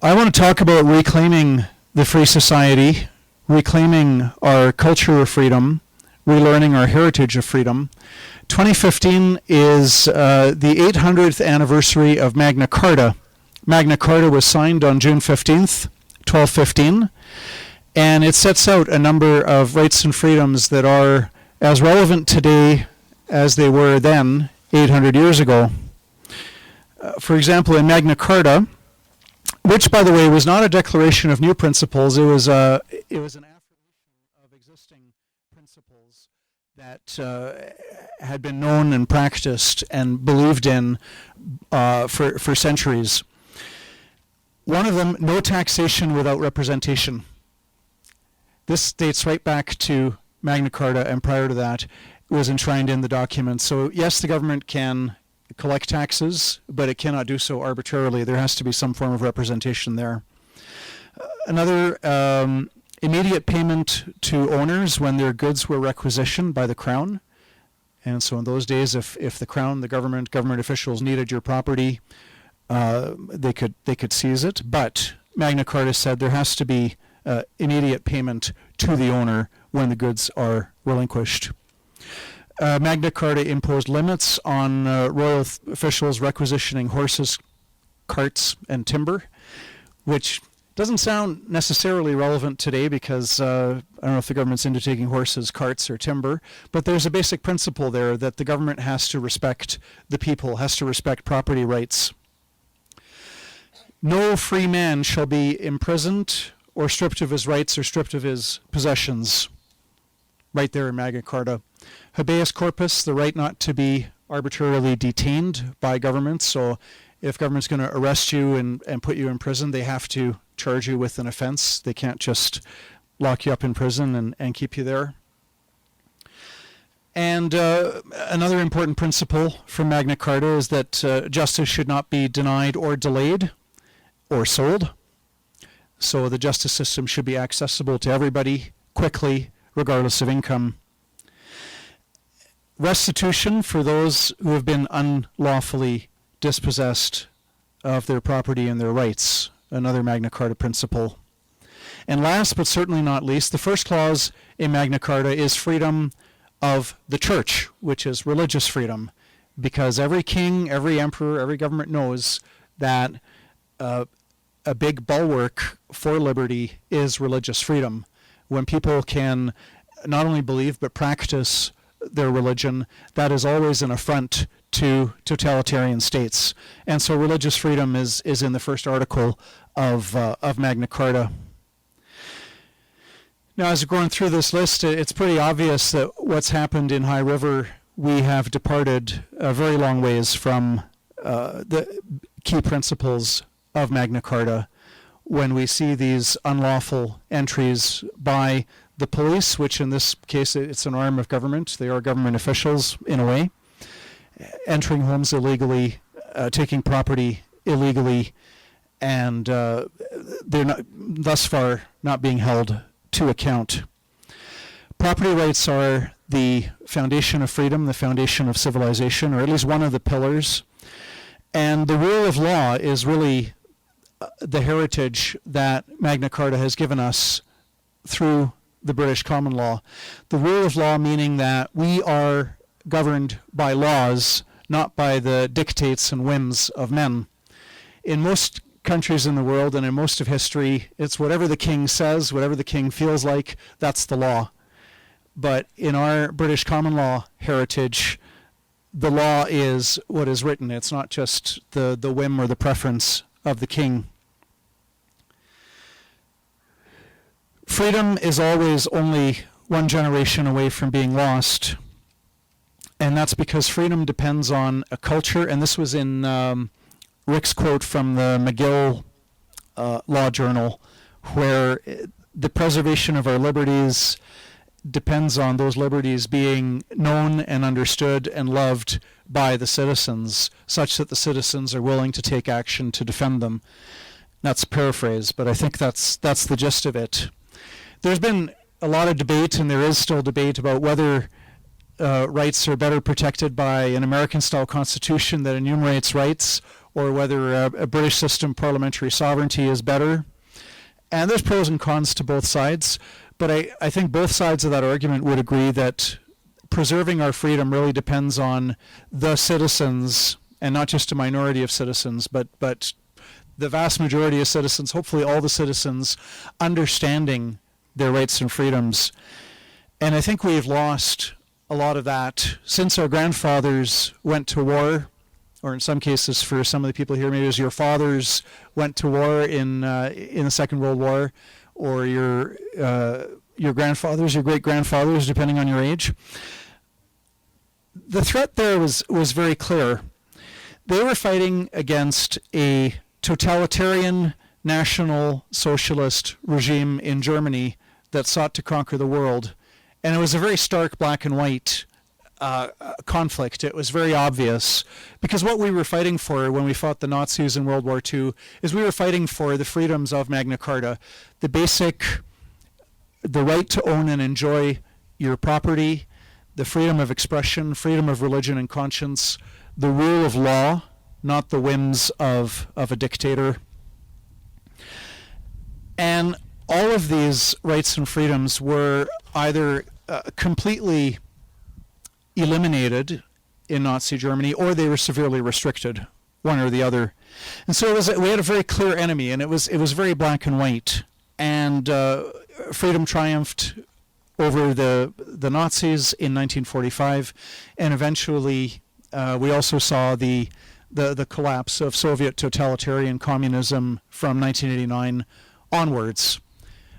I want to talk about reclaiming the free society, reclaiming our culture of freedom, relearning our heritage of freedom. 2015 is the 800th anniversary of Magna Carta. Magna Carta was signed on June 15th, 1215, and it sets out a number of rights and freedoms that are as relevant today as they were then, 800 years ago. For example, in Magna Carta, which, by the way, was not a declaration of new principles, it was an affirmation of existing principles that had been known and practiced and believed in for centuries. One of them, no taxation without representation. This dates right back to Magna Carta, and prior to that, it was enshrined in the document. So yes, the government can collect taxes, but it cannot do so arbitrarily. There has to be some form of representation there. Another, immediate payment to owners when their goods were requisitioned by the Crown. And so in those days, if the Crown, the government officials needed your property, they could seize it. But Magna Carta said there has to be immediate payment to the owner when the goods are relinquished. Magna Carta imposed limits on royal officials requisitioning horses, carts, and timber, which doesn't sound necessarily relevant today because I don't know if the government's into taking horses, carts, or timber, but there's a basic principle there that the government has to respect the people, has to respect property rights. No free man shall be imprisoned or stripped of his rights or stripped of his possessions. Right there in Magna Carta. Habeas corpus, the right not to be arbitrarily detained by governments. So if government's going to arrest you and put you in prison, they have to charge you with an offense. They can't just lock you up in prison and keep you there. And another important principle from Magna Carta is that justice should not be denied or delayed or sold. So the justice system should be accessible to everybody quickly, regardless of income. Restitution for those who have been unlawfully dispossessed of their property and their rights, another Magna Carta principle. And last but certainly not least, the first clause in Magna Carta is freedom of the church, which is religious freedom, because every king, every emperor, every government knows that a big bulwark for liberty is religious freedom. When people can not only believe but practice their religion, that is always an affront to totalitarian states. And so religious freedom is in the first article of Magna Carta. Now, as we're going through this list, it's pretty obvious that what's happened in High River, we have departed a very long ways from the key principles of Magna Carta when we see these unlawful entries by the police, which in this case it's an arm of government. They are government officials in a way, entering homes illegally, taking property illegally, and they're not, thus far not being held to account. Property rights are the foundation of freedom, the foundation of civilization, or at least one of the pillars. And the rule of law is really the heritage that Magna Carta has given us through the British common law. The rule of law meaning that we are governed by laws, not by the dictates and whims of men. In most countries in the world and in most of history, it's whatever the king says, whatever the king feels like, that's the law. But in our British common law heritage, the law is what is written. It's not just the whim or the preference of the king. Freedom is always only one generation away from being lost. And that's because freedom depends on a culture, and this was in Rick's quote from the McGill Law Journal, where the preservation of our liberties depends on those liberties being known and understood and loved by the citizens, such that the citizens are willing to take action to defend them. That's a paraphrase, but I think that's the gist of it. There's been a lot of debate, and there is still debate, about whether rights are better protected by an American-style constitution that enumerates rights or whether a British system parliamentary sovereignty is better. And there's pros and cons to both sides, but I think both sides of that argument would agree that preserving our freedom really depends on the citizens, and not just a minority of citizens, but the vast majority of citizens, hopefully all the citizens, understanding their rights and freedoms. And I think we've lost a lot of that since our grandfathers went to war, or in some cases for some of the people here, maybe it was your fathers went to war in the Second World War, or your grandfathers, your great-grandfathers, depending on your age. The threat there was very clear. They were fighting against a totalitarian national socialist regime in Germany that sought to conquer the world. And it was a very stark black and white conflict. It was very obvious, because what we were fighting for when we fought the Nazis in World War II is we were fighting for the freedoms of Magna Carta, the right to own and enjoy your property, the freedom of expression, freedom of religion and conscience, the rule of law, not the whims of a dictator. And all of these rights and freedoms were either completely eliminated in Nazi Germany, or they were severely restricted, one or the other. And so we had a very clear enemy, and it was very black and white. And freedom triumphed over the Nazis in 1945, and eventually we also saw the collapse of Soviet totalitarian communism from 1989 onwards.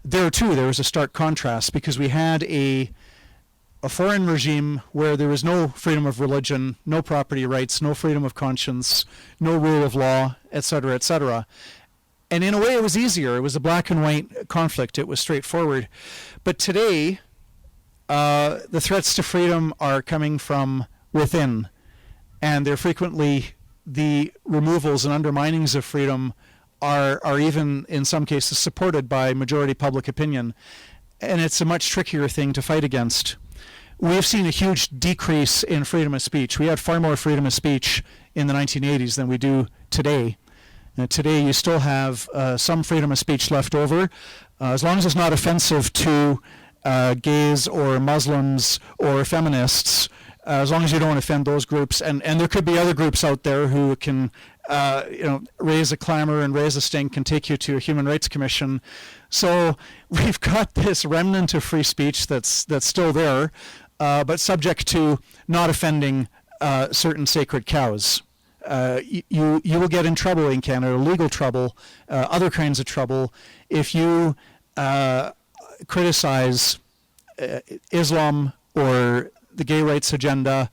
There too, there was a stark contrast, because we had a foreign regime where there was no freedom of religion, no property rights, no freedom of conscience, no rule of law, etc., etc. And in a way it was easier. It was a black and white conflict. It was straightforward. But today, the threats to freedom are coming from within, and they're frequently the removals and underminings of freedom are even in some cases supported by majority public opinion. And it's a much trickier thing to fight against. We've seen a huge decrease in freedom of speech. We had far more freedom of speech in the 1980s than we do today. Today you still have some freedom of speech left over, as long as it's not offensive to gays or Muslims or feminists, as long as you don't offend those groups. And there could be other groups out there who can raise a clamor and raise a stink and take you to a Human Rights Commission. So we've got this remnant of free speech that's still there, but subject to not offending certain sacred cows. You will get in trouble in Canada, legal trouble, other kinds of trouble, if you criticize Islam or the gay rights agenda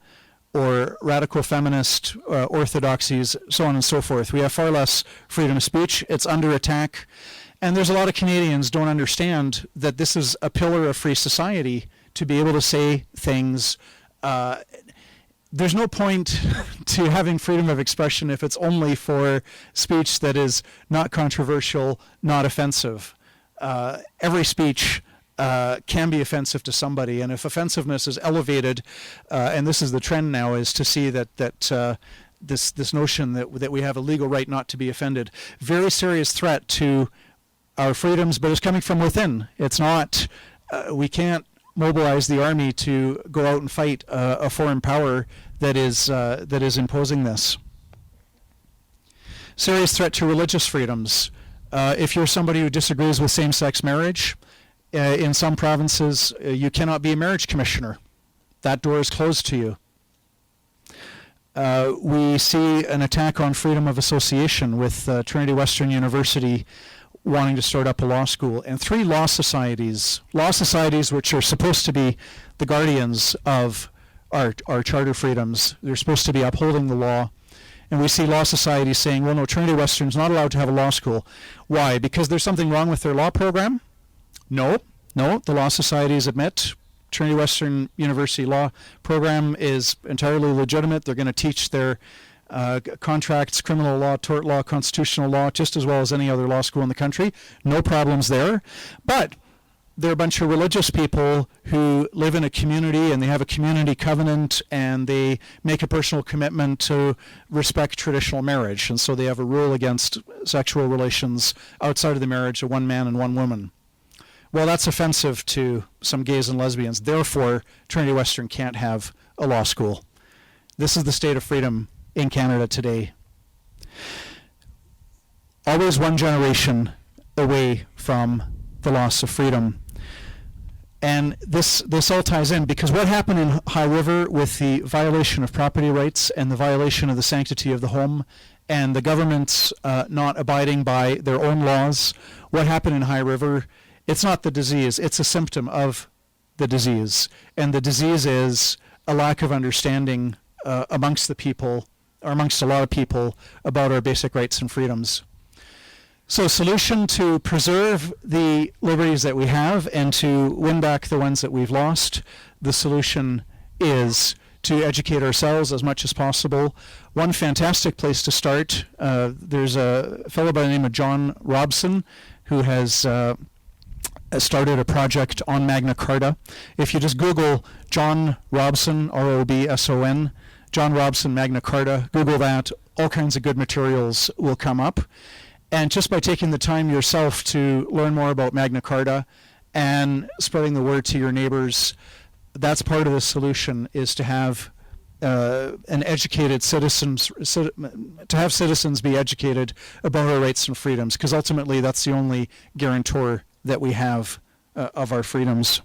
or radical feminist orthodoxies, so on and so forth. We have far less freedom of speech. It's under attack. And there's a lot of Canadians don't understand that this is a pillar of free society, to be able to say things. There's no point to having freedom of expression if it's only for speech that is not controversial, not offensive. Every speech can be offensive to somebody, and if offensiveness is elevated, and this is the trend now, is to see that this notion that we have a legal right not to be offended, very serious threat to our freedoms, but it's coming from within. It's not. We can't mobilize the army to go out and fight a foreign power that is imposing this. Serious threat to religious freedoms. If you're somebody who disagrees with same-sex marriage, in some provinces, you cannot be a marriage commissioner. That door is closed to you. We see an attack on freedom of association with Trinity Western University wanting to start up a law school, and 3 law societies which are supposed to be the guardians of our charter freedoms. They're supposed to be upholding the law. And we see law societies saying, well, no, Trinity Western's not allowed to have a law school. Why? Because there's something wrong with their law program? No, the law societies admit Trinity Western University law program is entirely legitimate. They're going to teach their contracts, criminal law, tort law, constitutional law, just as well as any other law school in the country. No problems there. But they're a bunch of religious people who live in a community, and they have a community covenant, and they make a personal commitment to respect traditional marriage. And so they have a rule against sexual relations outside of the marriage of one man and one woman. Well, that's offensive to some gays and lesbians. Therefore, Trinity Western can't have a law school. This is the state of freedom in Canada today. Always one generation away from the loss of freedom. And this all ties in, because what happened in High River with the violation of property rights and the violation of the sanctity of the home and the government's not abiding by their own laws, what happened in High River, it's not the disease, it's a symptom of the disease. And the disease is a lack of understanding amongst the people, or amongst a lot of people, about our basic rights and freedoms. So, solution to preserve the liberties that we have and to win back the ones that we've lost, the solution is to educate ourselves as much as possible. One fantastic place to start, there's a fellow by the name of John Robson who has started a project on Magna Carta. If you just Google John Robson, R-O-B-S-O-N, John Robson Magna Carta, Google that, all kinds of good materials will come up. And just by taking the time yourself to learn more about Magna Carta and spreading the word to your neighbors, that's part of the solution, is to have an educated citizens, to have citizens be educated about our rights and freedoms, because ultimately that's the only guarantor that we have of our freedoms.